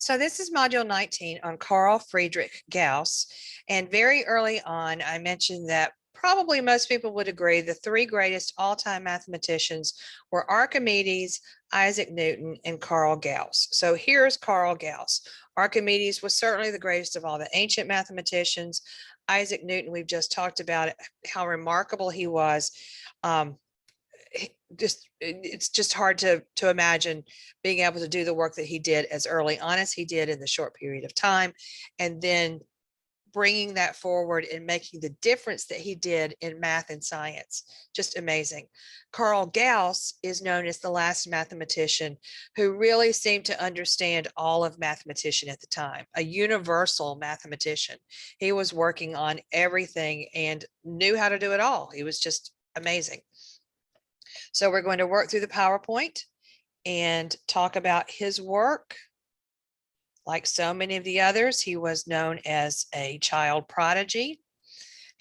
So this is module 19 on Carl Friedrich Gauss. And very early on, I mentioned that probably most people would agree the three greatest all-time mathematicians were Archimedes, Isaac Newton, and Carl Gauss. So here's Carl Gauss. Archimedes was certainly the greatest of all the ancient mathematicians. Isaac Newton, we've just talked about it, how remarkable he was. Um, it's just hard to imagine being able to do the work that he did as early on as he did in the short period of time, and then bringing that forward and making the difference that he did in math and science. Just amazing. Carl Gauss is known as the last mathematician who really seemed to understand all of mathematician at the time, a universal mathematician. He was working on everything and knew how to do it all. He was just amazing. So we're going to work through the PowerPoint and talk about his work. Like so many of the others, he was known as a child prodigy.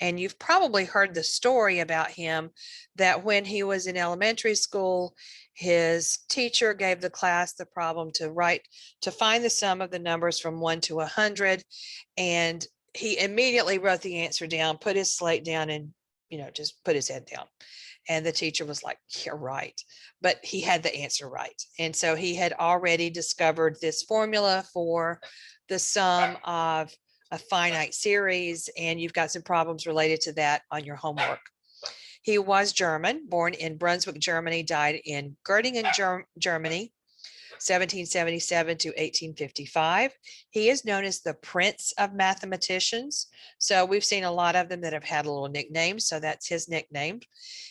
And you've probably heard the story about him that when he was in elementary school, his teacher gave the class the problem to find the sum of the numbers from 1 to 100. And he immediately wrote the answer down, put his slate down, and just put his head down. And the teacher was like, "You're right." But he had the answer right. And so he had already discovered this formula for the sum of a finite series. And you've got some problems related to that on your homework. He was German, born in Brunswick, Germany, died in Göttingen, Germany, 1777 to 1855. He is known as the Prince of Mathematicians. So we've seen a lot of them that have had a little nickname. So that's his nickname.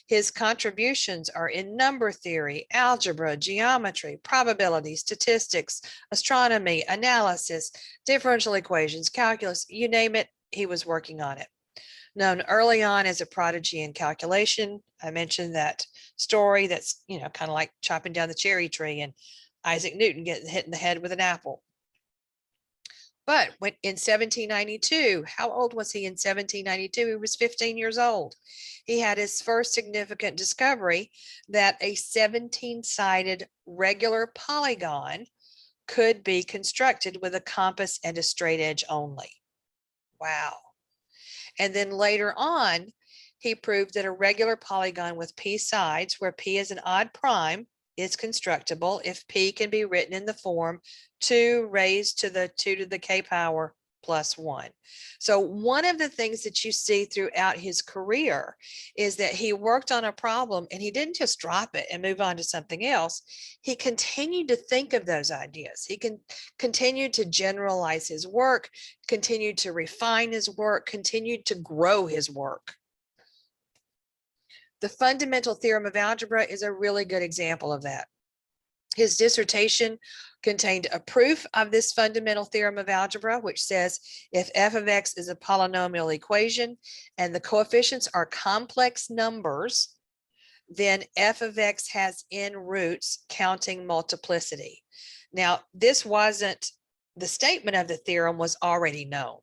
His contributions are in number theory, algebra, geometry, probability, statistics, astronomy, analysis, differential equations, calculus, you name it, he was working on it. Known early on as a prodigy in calculation. I mentioned that story that's, kind of like chopping down the cherry tree and Isaac Newton getting hit in the head with an apple. But when in 1792, how old was he in 1792? He was 15 years old. He had his first significant discovery that a 17-sided regular polygon could be constructed with a compass and a straight edge only. Wow. And then later on, he proved that a regular polygon with p sides, where p is an odd prime, is constructible if p can be written in the form 2 raised to the 2 to the k power plus 1. So one of the things that you see throughout his career is that he worked on a problem and he didn't just drop it and move on to something else. He continued to think of those ideas. He continued to generalize his work, continued to refine his work, continued to grow his work. The fundamental theorem of algebra is a really good example of that. His dissertation contained a proof of this fundamental theorem of algebra, which says if f of x is a polynomial equation and the coefficients are complex numbers, then f of x has n roots counting multiplicity. Now, this wasn't, the statement of the theorem was already known.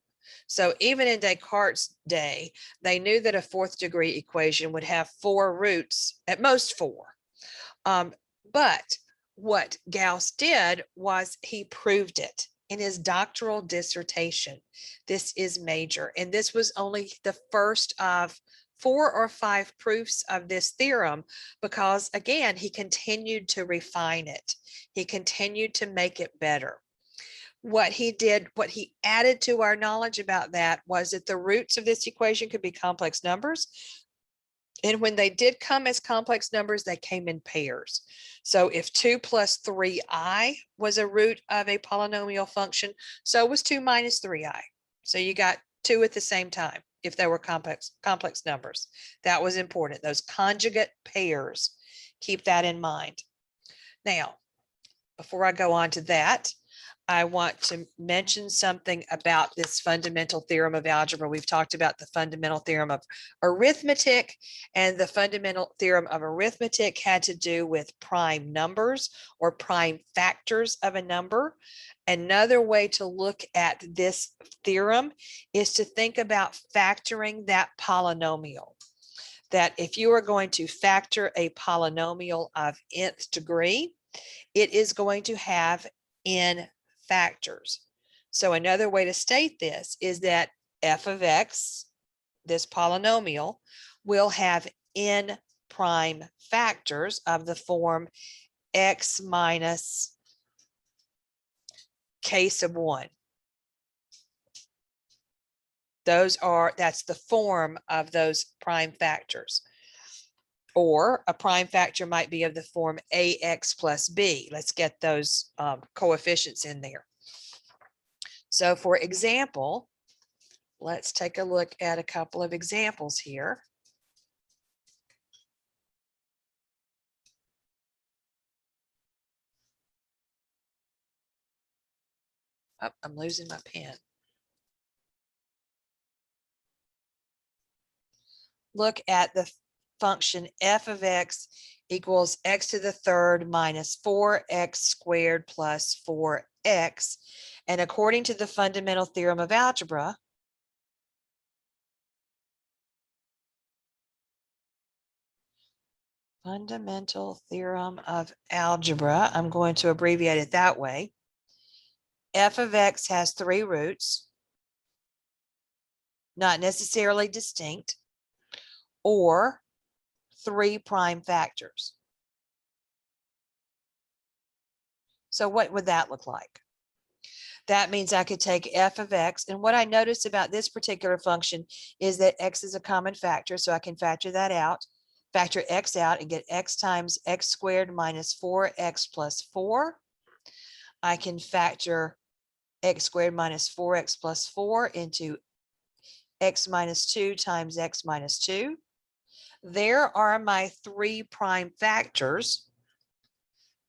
So even in Descartes' day, they knew that a fourth degree equation would have 4 roots, at most 4. But what Gauss did was he proved it in his doctoral dissertation. This is major. And this was only the first of 4 or 5 proofs of this theorem, because again, he continued to refine it. He continued to make it better. What he did, what he added to our knowledge about that was that the roots of this equation could be complex numbers. And when they did come as complex numbers, they came in pairs. So if 2 plus 3i was a root of a polynomial function, so was 2 minus 3i. So you got 2 at the same time if they were complex numbers. That was important. Those conjugate pairs, keep that in mind. Now, before I go on to that, I want to mention something about this fundamental theorem of algebra. We've talked about the fundamental theorem of arithmetic, and the fundamental theorem of arithmetic had to do with prime numbers or prime factors of a number. Another way to look at this theorem is to think about factoring that polynomial. That if you are going to factor a polynomial of nth degree, it is going to have n factors. So another way to state this is that f of x, this polynomial, will have n prime factors of the form x minus k sub 1. That's the form of those prime factors. Or a prime factor might be of the form ax plus b. Let's get those coefficients in there. So for example, let's take a look at a couple of examples here. Oh, I'm losing my pen. Look at the function f of x equals x to the third minus 4x squared plus 4x. And according to the fundamental theorem of algebra, I'm going to abbreviate it that way. F of x has 3 roots, not necessarily distinct, or 3 prime factors. So what would that look like? That means I could take f of x, and what I notice about this particular function is that x is a common factor, so I can factor that out, factor x out, and get x times x squared minus 4x plus 4. I can factor x squared minus 4x plus 4 into x minus 2 times x minus 2. There are my 3 prime factors.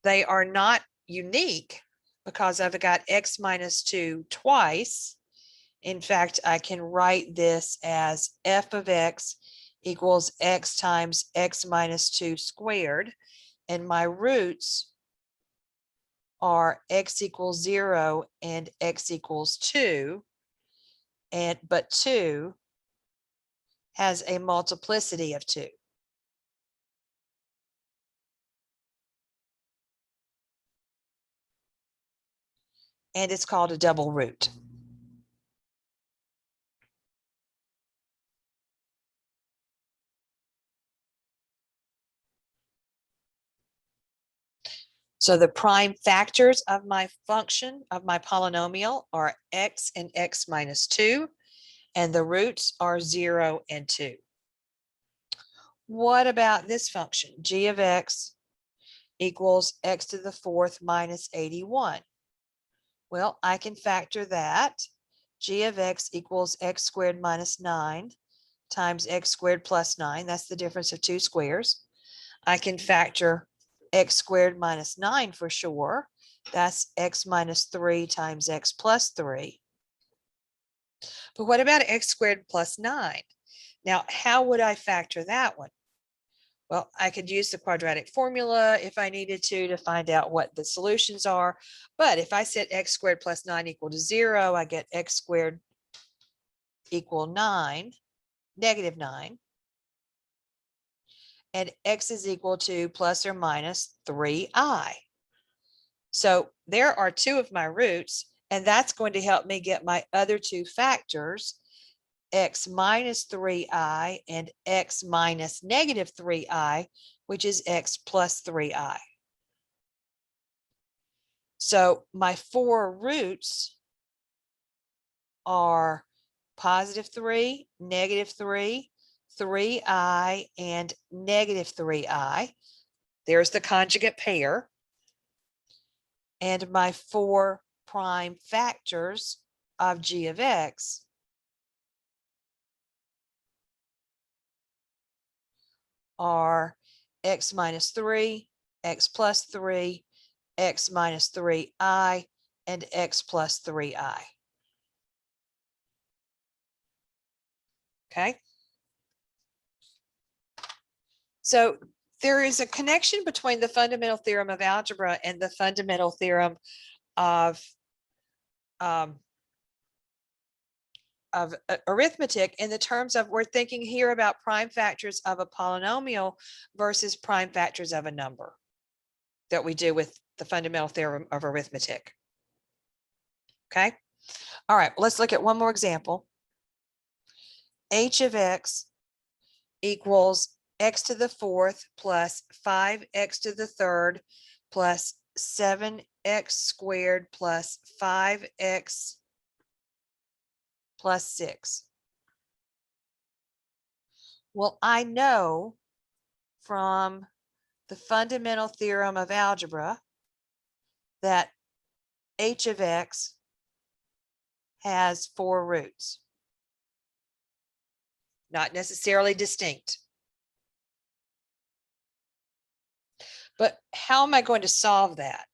They are not unique because I've got x minus 2 twice. In fact, I can write this as f of x equals x times x minus 2 squared, and my roots are x equals 0 and x equals 2, but 2 has a multiplicity of 2. And it's called a double root. So the prime factors of my function, of my polynomial, are x and x minus 2, and the roots are 0 and 2. What about this function? G of x equals x to the 4th minus 81. Well, I can factor that. G of x equals x squared minus 9 times x squared plus 9. That's the difference of 2 squares. I can factor x squared minus 9 for sure. That's x minus 3 times x plus 3. But what about x squared plus 9? Now, how would I factor that one? Well, I could use the quadratic formula if I needed to find out what the solutions are. But if I set x squared plus 9 equal to 0, I get x squared equal 9, negative 9. And x is equal to plus or minus 3i. So there are 2 of my roots, and that's going to help me get my other 2 factors, x minus 3i and x minus negative 3i, which is x plus 3i. So my 4 roots are positive 3, negative 3, 3i, and negative 3i. There's the conjugate pair. And my 4 prime factors of g of x are x minus 3, x plus 3, x minus 3i, and x plus 3i. Okay. So there is a connection between the fundamental theorem of algebra and the fundamental theorem of arithmetic in the terms of we're thinking here about prime factors of a polynomial versus prime factors of a number that we do with the fundamental theorem of arithmetic. Okay. All right, let's look at one more example. H of x equals x to the fourth plus 5x to the third plus 7x squared plus 5x plus 6. Well, I know from the fundamental theorem of algebra that h of x has 4 roots, not necessarily distinct. But how am I going to solve that?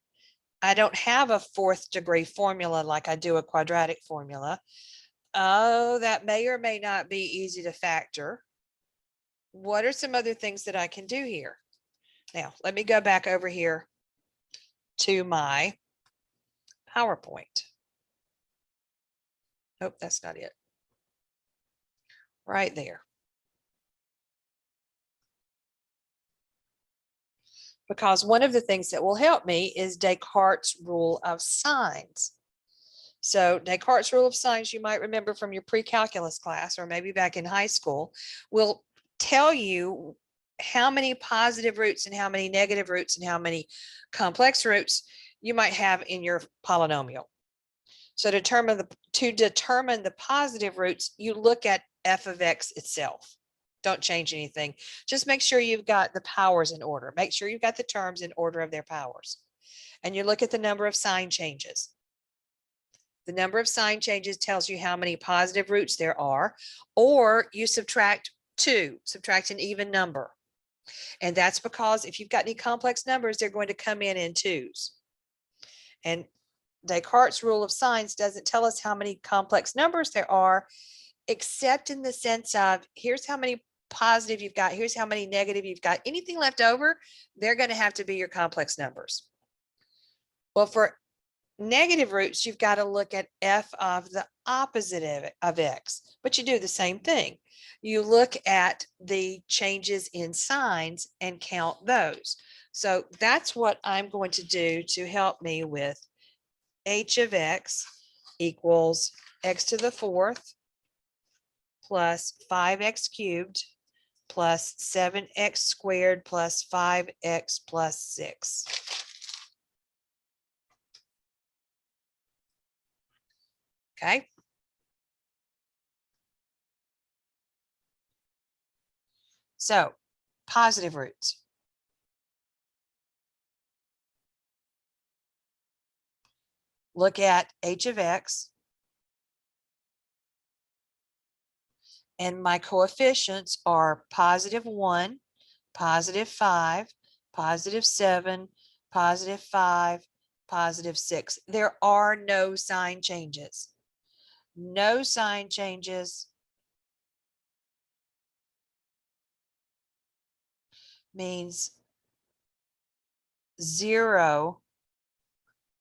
I don't have a 4th degree formula like I do a quadratic formula. Oh, that may or may not be easy to factor. What are some other things that I can do here? Now, let me go back over here to my PowerPoint. Nope, that's not it. Right there. Because one of the things that will help me is Descartes' rule of signs. So Descartes' rule of signs, you might remember from your pre-calculus class, or maybe back in high school, will tell you how many positive roots and how many negative roots and how many complex roots you might have in your polynomial. So to determine the positive roots, you look at f of x itself. Don't change anything. Just make sure you've got the powers in order. Make sure you've got the terms in order of their powers. And you look at the number of sign changes. The number of sign changes tells you how many positive roots there are, or you subtract 2, subtract an even number. And that's because if you've got any complex numbers, they're going to come in 2s. And Descartes' rule of signs doesn't tell us how many complex numbers there are, except in the sense of here's how many positive you've got, here's how many negative you've got. Anything left over, they're going to have to be your complex numbers. Well, for negative roots, you've got to look at f of the opposite of x, but you do the same thing. You look at the changes in signs and count those. So that's what I'm going to do to help me with h of x equals x to the fourth plus 5x cubed plus 7x squared plus 5x plus 6. Okay. So positive roots. Look at h of x, and my coefficients are positive 1, positive 5, positive 7, positive 5, positive 6. There are no sign changes. No sign changes means 0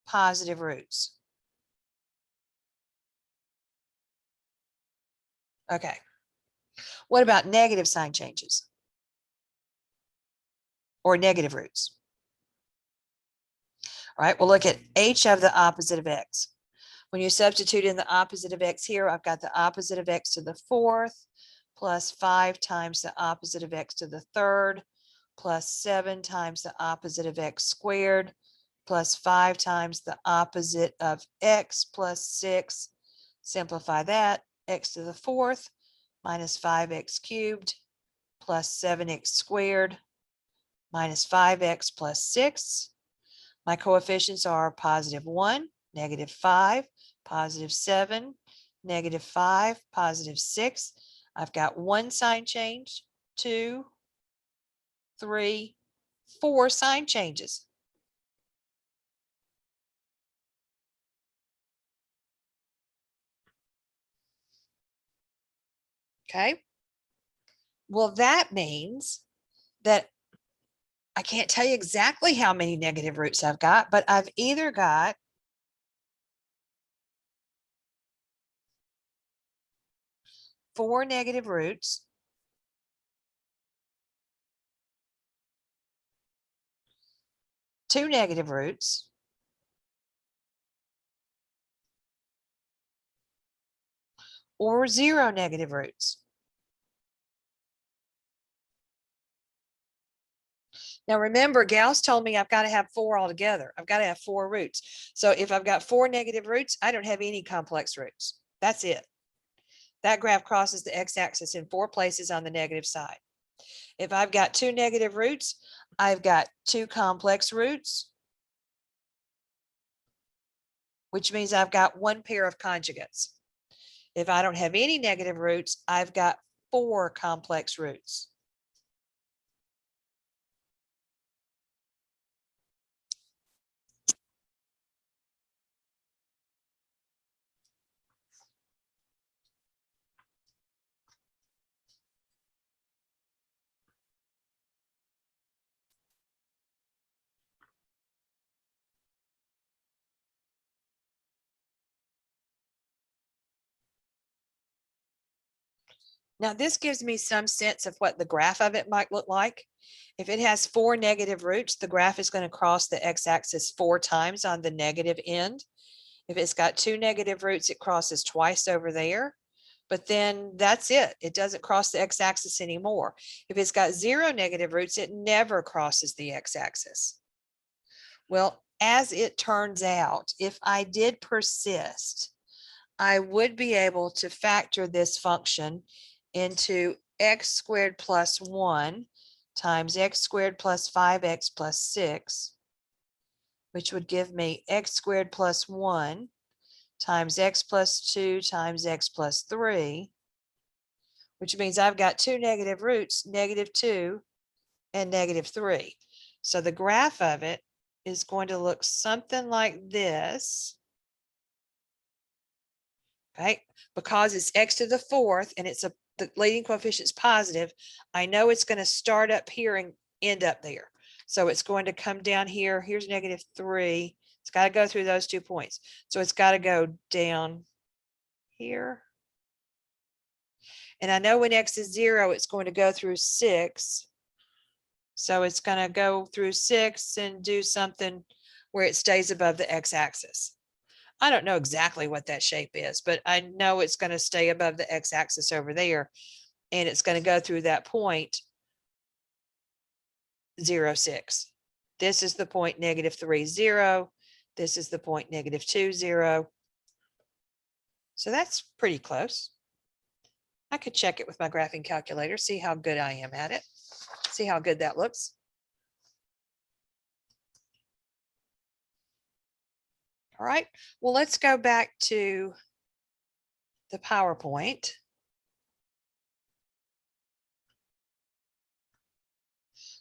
positive roots. Okay. What about negative sign changes or negative roots? All right, we'll look at h of the opposite of x. When you substitute in the opposite of x here, I've got the opposite of x to the fourth plus 5 times the opposite of x to the third plus 7 times the opposite of x squared plus 5 times the opposite of x plus 6. Simplify that. X to the fourth minus 5x cubed plus 7x squared minus 5x plus 6. My coefficients are positive 1, negative 5, positive 7, negative 5, positive 6. I've got 1 sign change, 2, 3, 4 sign changes. Okay. Well, that means that I can't tell you exactly how many negative roots I've got, but I've either got 4 negative roots, 2 negative roots, or 0 negative roots. Now remember, Gauss told me I've got to have 4 altogether. I've got to have 4 roots. So if I've got 4 negative roots, I don't have any complex roots. That's it. That graph crosses the x-axis in 4 places on the negative side. If I've got 2 negative roots, I've got 2 complex roots, which means I've got 1 pair of conjugates. If I don't have any negative roots, I've got 4 complex roots. Now this gives me some sense of what the graph of it might look like. If it has 4 negative roots, the graph is going to cross the x-axis 4 times on the negative end. If it's got 2 negative roots, it crosses twice over there. But then that's it. It doesn't cross the x-axis anymore. If it's got 0 negative roots, it never crosses the x-axis. Well, as it turns out, if I did persist, I would be able to factor this function into x squared plus 1 times x squared plus 5x plus 6, which would give me x squared plus 1 times x plus 2 times x plus 3, which means I've got 2 negative roots, -2 and -3. So the graph of it is going to look something like this. Right? Because it's x to the 4th and it's the leading coefficient is positive, I know it's going to start up here and end up there. So it's going to come down here. Here's -3. It's got to go through those 2 points. So it's got to go down here. And I know when x is 0, it's going to go through 6. So it's going to go through 6 and do something where it stays above the x-axis. I don't know exactly what that shape is, but I know it's going to stay above the x-axis over there, and it's going to go through that point 0, 6. This is the point -3, 0. This is the point -2, 0. So that's pretty close. I could check it with my graphing calculator, see how good I am at it, see how good that looks. All right, well, let's go back to the PowerPoint.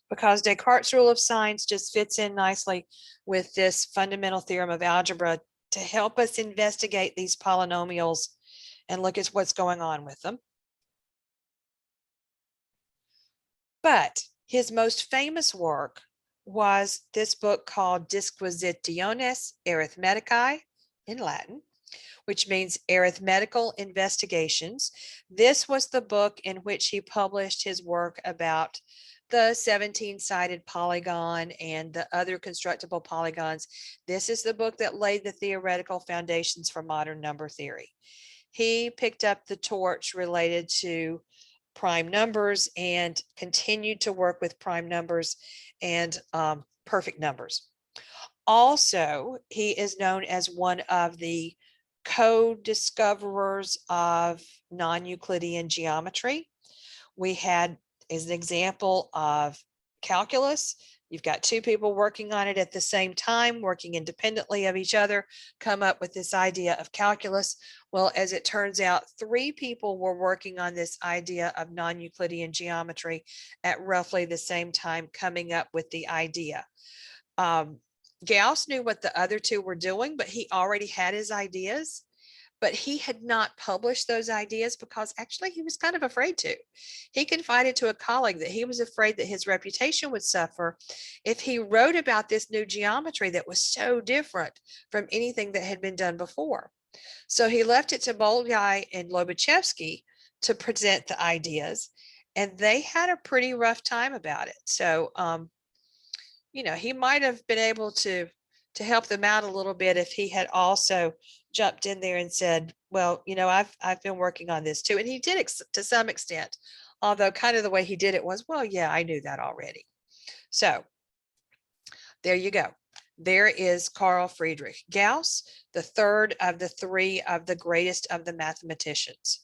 Because Descartes' rule of signs just fits in nicely with this fundamental theorem of algebra to help us investigate these polynomials and look at what's going on with them. But his most famous work was this book called Disquisitiones Arithmeticae in Latin, which means arithmetical investigations. This was the book in which he published his work about the 17-sided polygon and the other constructible polygons. This is the book that laid the theoretical foundations for modern number theory. He picked up the torch related to prime numbers and continued to work with prime numbers and perfect numbers. Also, he is known as one of the co-discoverers of non-Euclidean geometry. We had, as an example of calculus, you've got 2 people working on it at the same time, working independently of each other, come up with this idea of calculus. Well, as it turns out, 3 people were working on this idea of non-Euclidean geometry at roughly the same time, coming up with the idea. Gauss knew what the other 2 were doing, but he already had his ideas. But he had not published those ideas because actually he was kind of afraid to. He confided to a colleague that he was afraid that his reputation would suffer if he wrote about this new geometry that was so different from anything that had been done before. So he left it to Bolyai and Lobachevsky to present the ideas, and they had a pretty rough time about it. So, you know, he might have been able to to help them out a little bit if he had also jumped in there and said, well, I've been working on this too. And he did to some extent, although kind of the way he did it was, well, yeah, I knew that already. So there you go. There is Carl Friedrich Gauss, the third of the three of the greatest of the mathematicians.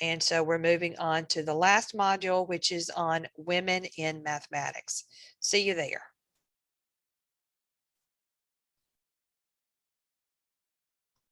And so we're moving on to the last module, which is on women in mathematics. See you there.